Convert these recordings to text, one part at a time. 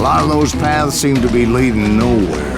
A lot of those paths seem to be leading nowhere.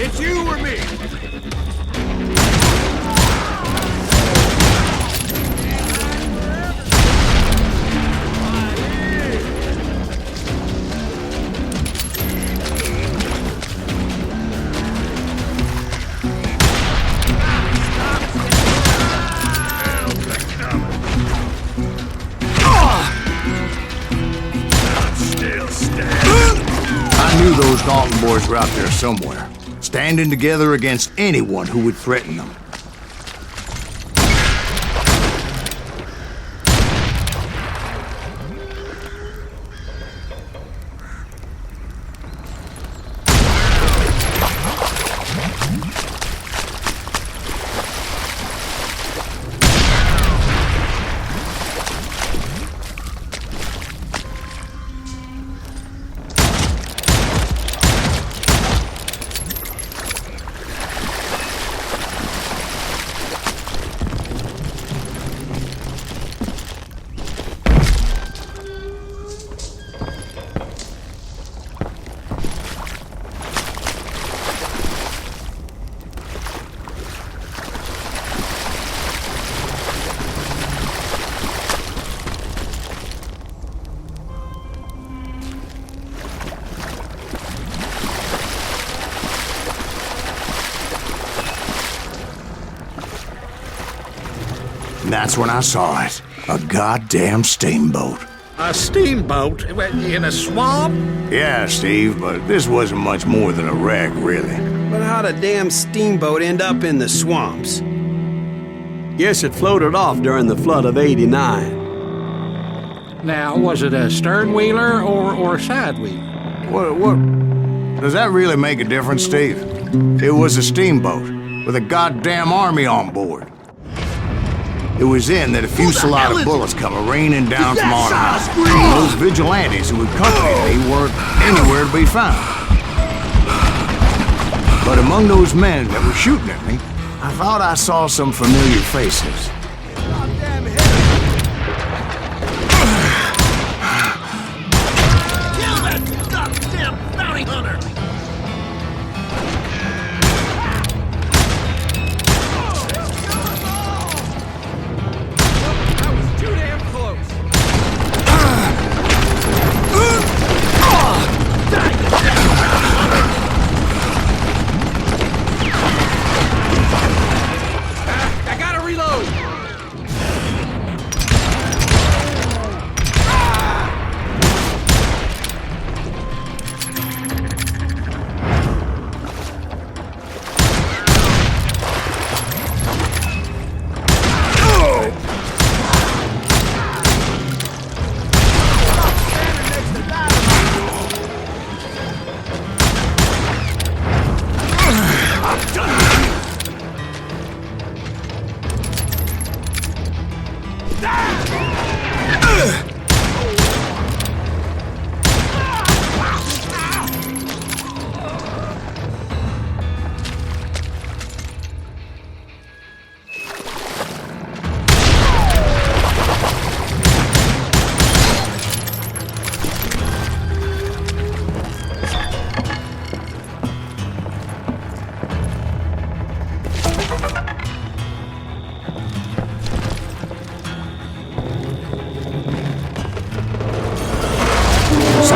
It's you or me! I knew those Dalton boys were out there somewhere, standing together against anyone who would threaten them. And that's when I saw it. A goddamn steamboat. A steamboat? In a swamp? Yeah, Steve, but this wasn't much more than a wreck, really. But how'd a damn steamboat end up in the swamps? Guess it floated off during the flood of '89. Now, was it a stern wheeler or a side wheeler? What? Does that really make a difference, Steve? It was a steamboat with a goddamn army on board. It was then that a fusillade of bullets come raining down from on high. Those vigilantes who accompanied me weren't anywhere to be found. But among those men that were shooting at me, I thought I saw some familiar faces. Kill that goddamn bounty hunter! I gotta reload!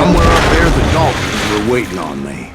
Somewhere up there, the Daltons were waiting on me.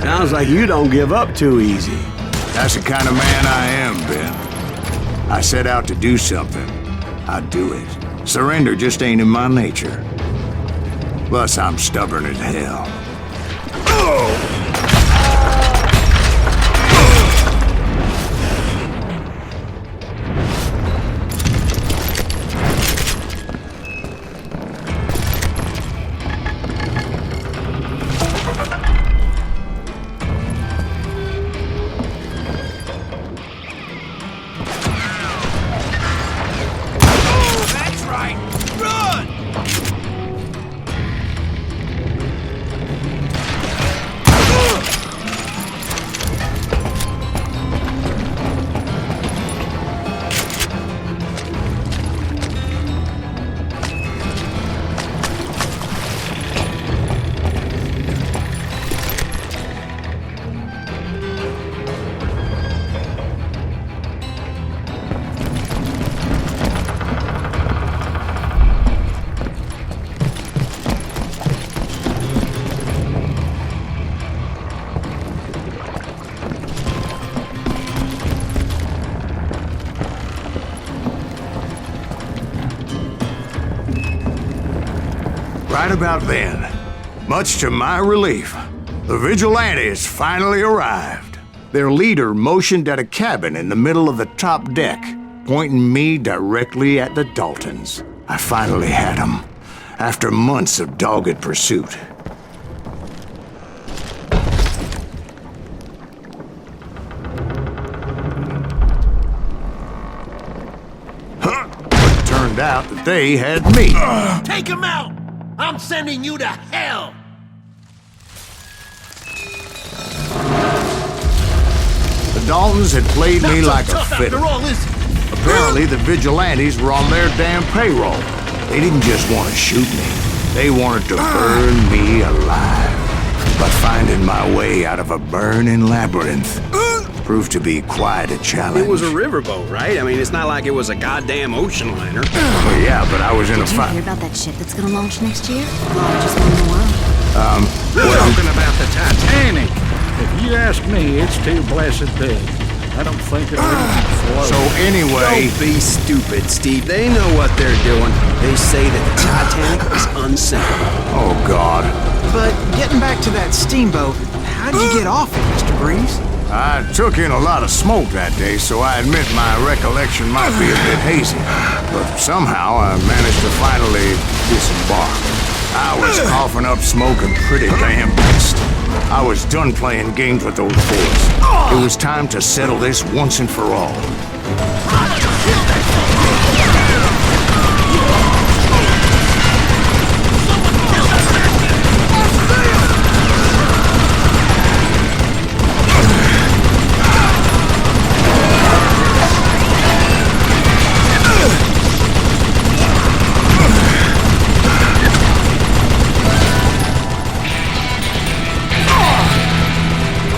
Sounds like you don't give up too easy. That's the kind of man I am, Ben. I set out to do something. I do it. Surrender just ain't in my nature. Plus, I'm stubborn as hell. Right about then, much to my relief, the vigilantes finally arrived. Their leader motioned at a cabin in the middle of the top deck, pointing me directly at the Daltons. I finally had them, after months of dogged pursuit. But it turned out that they had me. Take him out! I'm sending you to hell! The Daltons had played me like a tough fiddle. after all, is it? Apparently, the vigilantes were on their damn payroll. They didn't just want to shoot me. They wanted to burn me alive. But finding my way out of a burning labyrinth proved to be quite a challenge. It was a riverboat, right? I mean, it's not like it was a goddamn ocean liner. Well, yeah, but I was in a Did you fight. hear about that ship that's gonna launch next year? Largest one in the world. We're talking about the Titanic. If you ask me, it's too blessed big. I don't think it'll even float. So anyway, Don't be stupid, Steve. They know what they're doing. They say that the Titanic is unsinkable. oh God, But getting back to that steamboat, how'd you get off it, Mr. Breeze? I took in a lot of smoke that day, so I admit my recollection might be a bit hazy. But somehow I managed to finally disembark. I was coughing up smoke and pretty damn pissed. I was done playing games with those boys. It was time to settle this once and for all.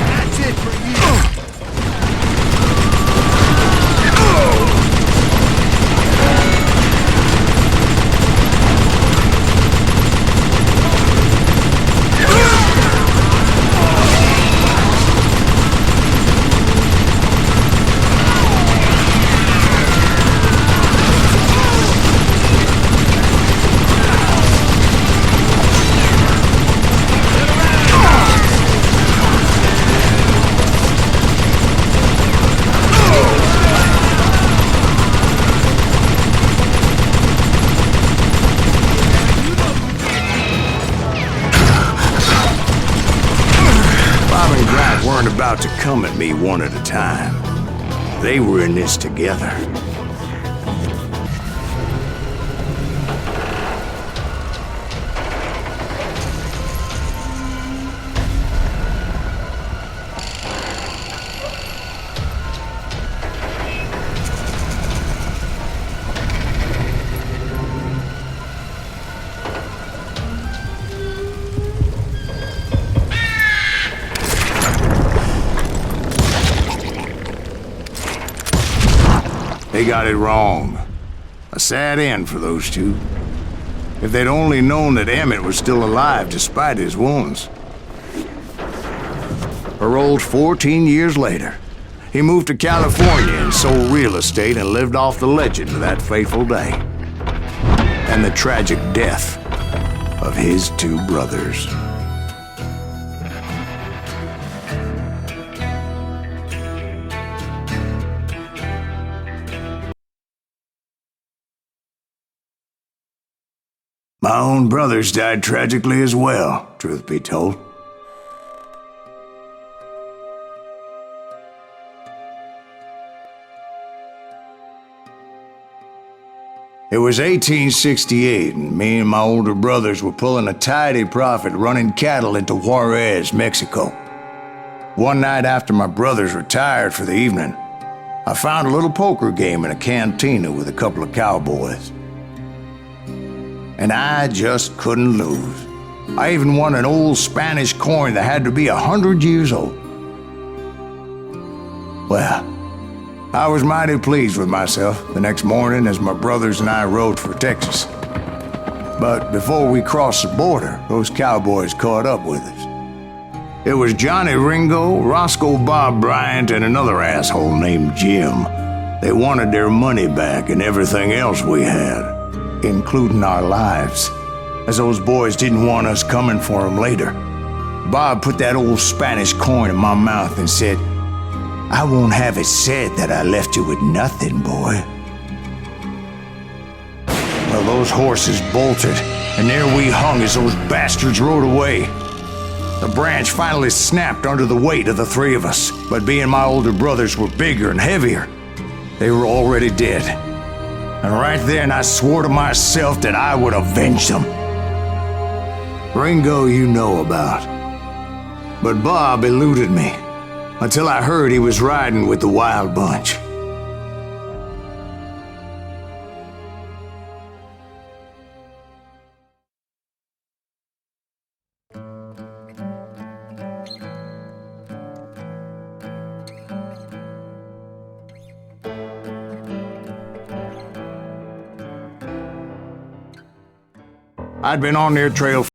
That's it for you! weren't about to come at me one at a time. They were in this together. They got it wrong. A sad end for those two. If they'd only known that Emmett was still alive despite his wounds. Paroled 14 years later, he moved to California and sold real estate and lived off the legend of that fateful day. And the tragic death of his two brothers. My own brothers died tragically as well, truth be told. It was 1868, and me and my older brothers were pulling a tidy profit running cattle into Juarez, Mexico. One night after my brothers retired for the evening, I found a little poker game in a cantina with a couple of cowboys. And I just couldn't lose. I even won an old Spanish coin that had to be 100 years old. Well, I was mighty pleased with myself the next morning as my brothers and I rode for Texas. But before we crossed the border, those cowboys caught up with us. It was Johnny Ringo, Roscoe Bob Bryant, and another asshole named Jim. They wanted their money back and everything else we had, including our lives, as those boys didn't want us coming for them later. Bob put that old Spanish coin in my mouth and said, "I won't have it said that I left you with nothing, boy." Well, those horses bolted, and there we hung as those bastards rode away. The branch finally snapped under the weight of the three of us, but being my older brothers were bigger and heavier, they were already dead. And right then I swore to myself that I would avenge them. Ringo you know about. But Bob eluded me until I heard he was riding with the Wild Bunch. I'd been on their trail